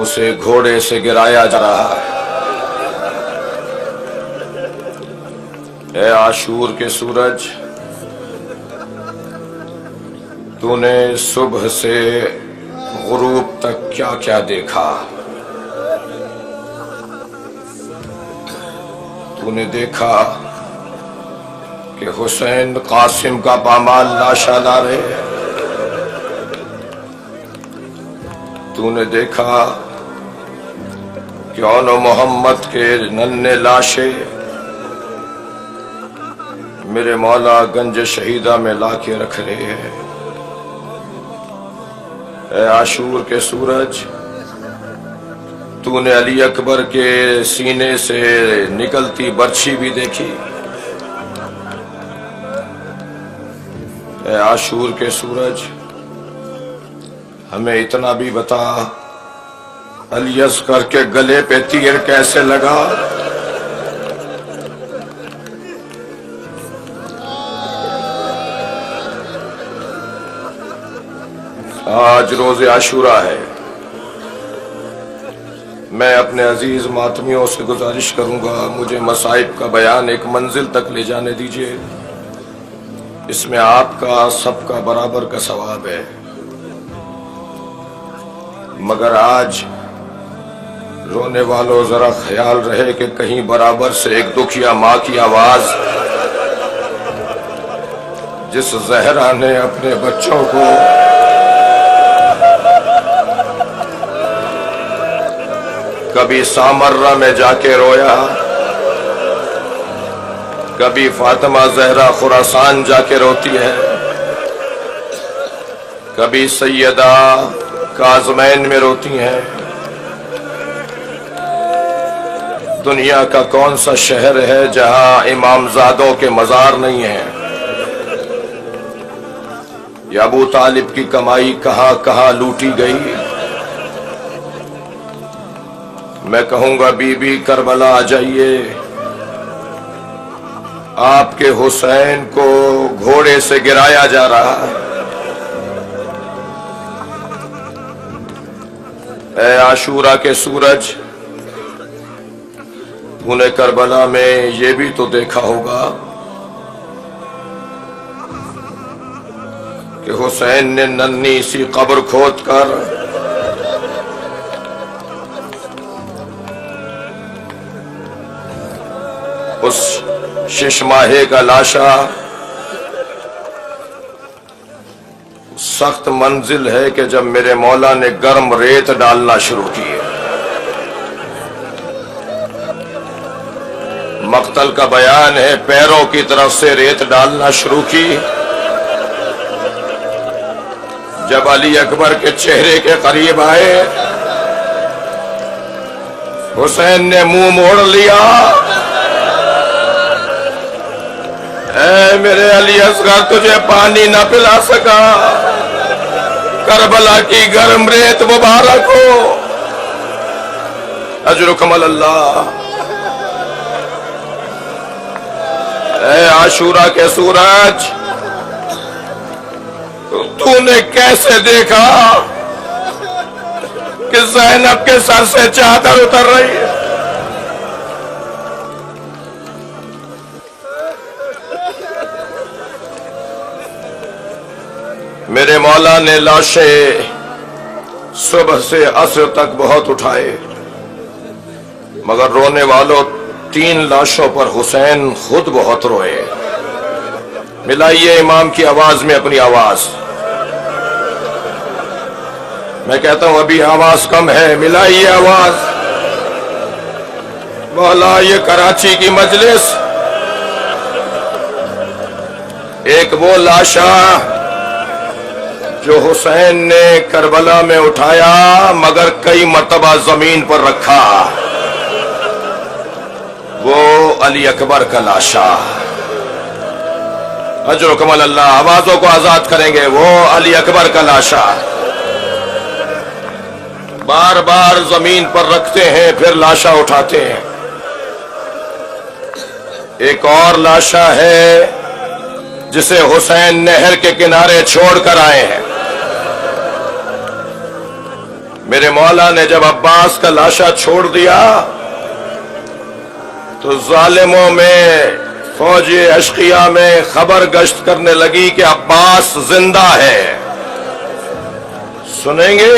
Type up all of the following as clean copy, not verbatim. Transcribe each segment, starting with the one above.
اسے گھوڑے سے گرایا جا رہا ہے۔ اے عاشور کے سورج، تو نے صبح سے غروب تک کیا کیا دیکھا؟ تو نے دیکھا کہ حسین قاسم کا پامال لاشا لا رہے ہیں۔ تو نے دیکھا کہ اون و محمد کے ننھے لاشے میرے مولا گنج شہیدہ میں لا کے رکھ رہے ہیں۔ اے عاشور کے سورج، تو نے علی اکبر کے سینے سے نکلتی برچھی بھی دیکھی؟ اے عاشور کے سورج، ہمیں اتنا بھی بتا، علی اصغر کے گلے پہ تیر کیسے لگا؟ آج روز عاشورہ ہے، میں اپنے عزیز ماتمیوں سے گزارش کروں گا مجھے مصائب کا بیان ایک منزل تک لے جانے دیجیے، اس میں آپ کا سب کا برابر کا ثواب ہے۔ مگر آج رونے والوں ذرا خیال رہے کہ کہیں برابر سے ایک دکھیا ماں کی آواز، جس زہرا نے اپنے بچوں کو کبھی سامرہ میں جا کے رویا، کبھی فاطمہ زہرا خراسان جا کے روتی ہے، کبھی سیدہ کاظمین میں روتی ہیں۔ دنیا کا کون سا شہر ہے جہاں امامزادوں کے مزار نہیں ہیں؟ یا ابو طالب کی کمائی کہاں کہاں لوٹی گئی؟ میں کہوں گا بی بی کربلا آ جائیے، آپ کے حسین کو گھوڑے سے گرایا جا رہا ہے۔ اے عاشورہ کے سورج، تو نے کربلا میں یہ بھی تو دیکھا ہوگا کہ حسین نے ننھی سی قبر کھود کر اس 6 ماہے کا لاشا، سخت منزل ہے کہ جب میرے مولا نے گرم ریت ڈالنا شروع کی، مقتل کا بیان ہے پیروں کی طرف سے ریت ڈالنا شروع کی۔ جب علی اکبر کے چہرے کے قریب آئے، حسین نے منہ موڑ لیا۔ اے میرے علی اصغر، تجھے پانی نہ پلا سکا، کربلا کی گرم ریت مبارک ہو، اجرکم اللہ۔ اے عاشورہ کے سورج، تو نے کیسے دیکھا کہ زینب کے سر سے چادر اتر رہی ہے؟ میرے مولا نے لاشیں صبح سے عصر تک بہت اٹھائے، مگر رونے والوں 3 لاشوں پر حسین خود بہت روئے۔ ملائیے امام کی آواز میں اپنی آواز، میں کہتا ہوں ابھی آواز کم ہے، ملائیے آواز۔ مولا، یہ کراچی کی مجلس ایک وہ لاشا جو حسین نے کربلا میں اٹھایا مگر کئی مرتبہ زمین پر رکھا، وہ علی اکبر کا لاشا، اجرکم اللہ، آوازوں کو آزاد کریں گے، وہ علی اکبر کا لاشا بار بار زمین پر رکھتے ہیں پھر لاشا اٹھاتے ہیں۔ ایک اور لاشا ہے جسے حسین نہر کے کنارے چھوڑ کر آئے ہیں۔ میرے مولا نے جب عباس کا لاشا چھوڑ دیا تو ظالموں میں فوج اشقیاء میں خبر گشت کرنے لگی کہ عباس زندہ ہے. سنیں گے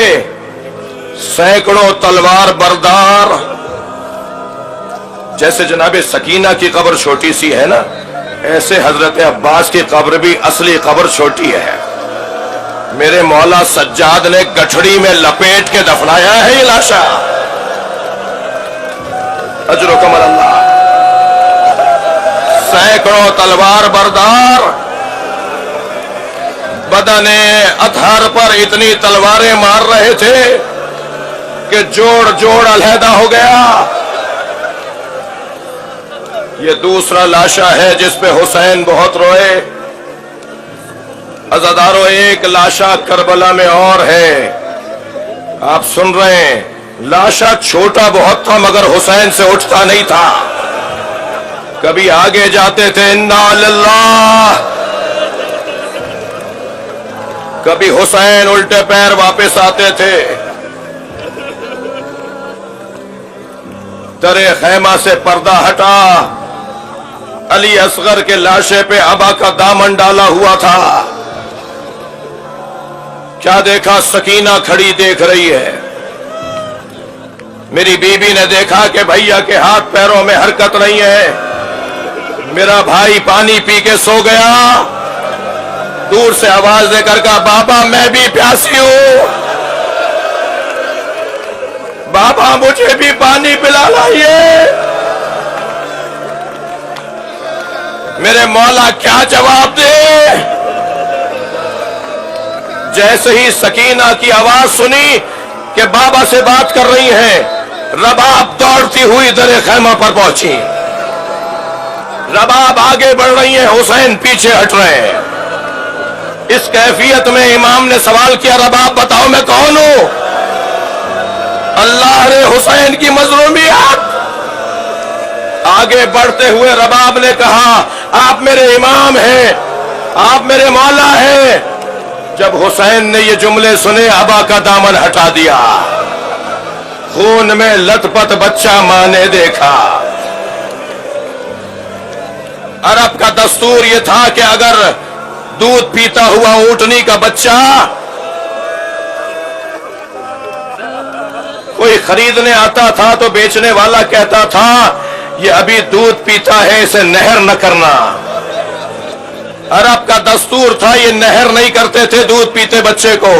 سینکڑوں تلوار بردار، جیسے جناب سکینہ کی قبر چھوٹی سی ہے نا، ایسے حضرت عباس کی قبر بھی اصلی قبر چھوٹی ہے. میرے مولا سجاد نے گٹھڑی میں لپیٹ کے دفنایا ہے یہ لاشا. اجرکم اللہ. سینکڑوں تلوار بردار بدن اطہر پر اتنی تلواریں مار رہے تھے کہ جوڑ جوڑ علیحدہ ہو گیا. یہ دوسرا لاشا ہے جس پہ حسین بہت روئے. عزادارو ایک لاشا کربلا میں اور ہے، آپ سن رہے ہیں. لاشا چھوٹا بہت تھا مگر حسین سے اٹھتا نہیں تھا. کبھی آگے جاتے تھے انا للہ، کبھی حسین الٹے پیر واپس آتے تھے. درے خیمہ سے پردہ ہٹا، علی اصغر کے لاشے پہ ابا کا دامن ڈالا ہوا تھا. کیا دیکھا؟ سکینہ کھڑی دیکھ رہی ہے. میری بیوی نے دیکھا کہ بھیا کے ہاتھ پیروں میں حرکت نہیں ہے. میرا بھائی پانی پی کے سو گیا. دور سے آواز دے کر کہا بابا میں بھی پیاسی ہوں، بابا مجھے بھی پانی پلا لائیے. میرے مولا کیا جواب دے؟ جیسے ہی سکینہ کی آواز سنی کہ بابا سے بات کر رہی ہیں، رباب دوڑتی ہوئی در خیمہ پر پہنچی. رباب آگے بڑھ رہی ہیں، حسین پیچھے ہٹ رہے ہیں. اس کیفیت میں امام نے سوال کیا رباب بتاؤ میں کون ہوں؟ اللہ نے حسین کی مظلومیت. آگے بڑھتے ہوئے رباب نے کہا آپ میرے امام ہیں، آپ میرے مولا ہیں. جب حسین نے یہ جملے سنے ابا کا دامن ہٹا دیا. خون میں لت پت بچہ ماں نے دیکھا. عرب کا دستور یہ تھا کہ اگر دودھ پیتا ہوا اونٹنی کا بچہ کوئی خریدنے آتا تھا تو بیچنے والا کہتا تھا یہ ابھی دودھ پیتا ہے اسے نہر نہ کرنا. عرب کا دستور تھا، یہ نہر نہیں کرتے تھے دودھ پیتے بچے کو.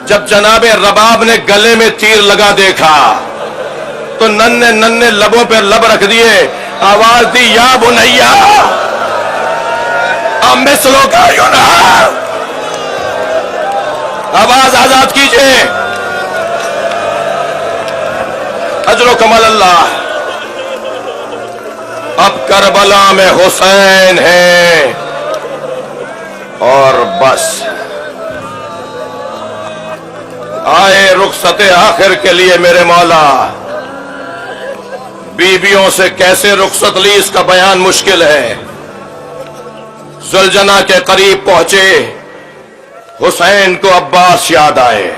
جب جناب رباب نے گلے میں تیر لگا دیکھا تو ننھے ننھے لبوں پہ لب رکھ دیے، آواز دی یا بنیا مثلو کا ینہر، آواز آزاد کیجئے. اجر و کمال اللہ. اب کربلا میں حسین ہے اور بس. آئے رخصت آخر کے لیے میرے مولا. بیویوں سے کیسے رخصت لی اس کا بیان مشکل ہے. زلجنا کے قریب پہنچے، حسین کو عباس یاد آئے.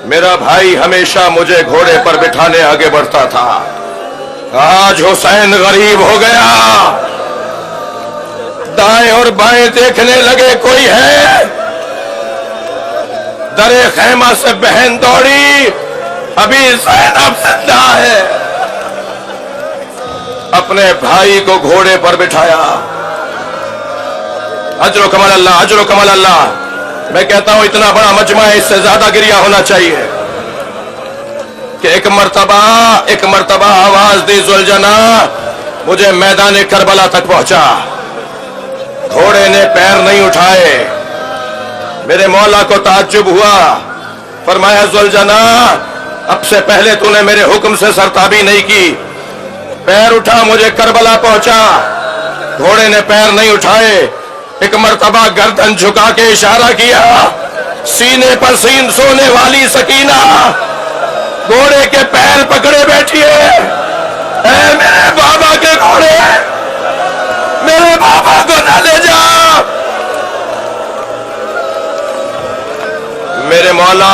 میرا بھائی ہمیشہ مجھے گھوڑے پر بٹھانے آگے بڑھتا تھا، آج حسین غریب ہو گیا. دائیں اور بائیں دیکھنے لگے کوئی ہے. درے خیمہ سے بہن دوڑی، ابھی زینب زندہ ہے. اپنے بھائی کو گھوڑے پر بٹھایا. اجر و کمال اللہ، اجر و کمال اللہ. میں کہتا ہوں اتنا بڑا مجمع ہے، اس سے زیادہ گریہ ہونا چاہیے. کہ ایک مرتبہ آواز دی زلجنا، مجھے میدان کربلا تک پہنچا. گھوڑے نے پیر نہیں اٹھائے. میرے مولا کو تعجب ہوا. فرمایا زلجنا اب سے پہلے تو نے میرے حکم سے سرتابی نہیں کی. پیر اٹھا مجھے کربلا پہنچا. گھوڑے نے پیر نہیں اٹھائے. ایک مرتبہ گردن جھکا کے اشارہ کیا. سینے پر سین سونے والی سکینہ گھوڑے کے پیر پکڑے بیٹھی ہے. اے میرے بابا کے گھوڑے، میرے بابا کو نہ لے جا. میرے مولا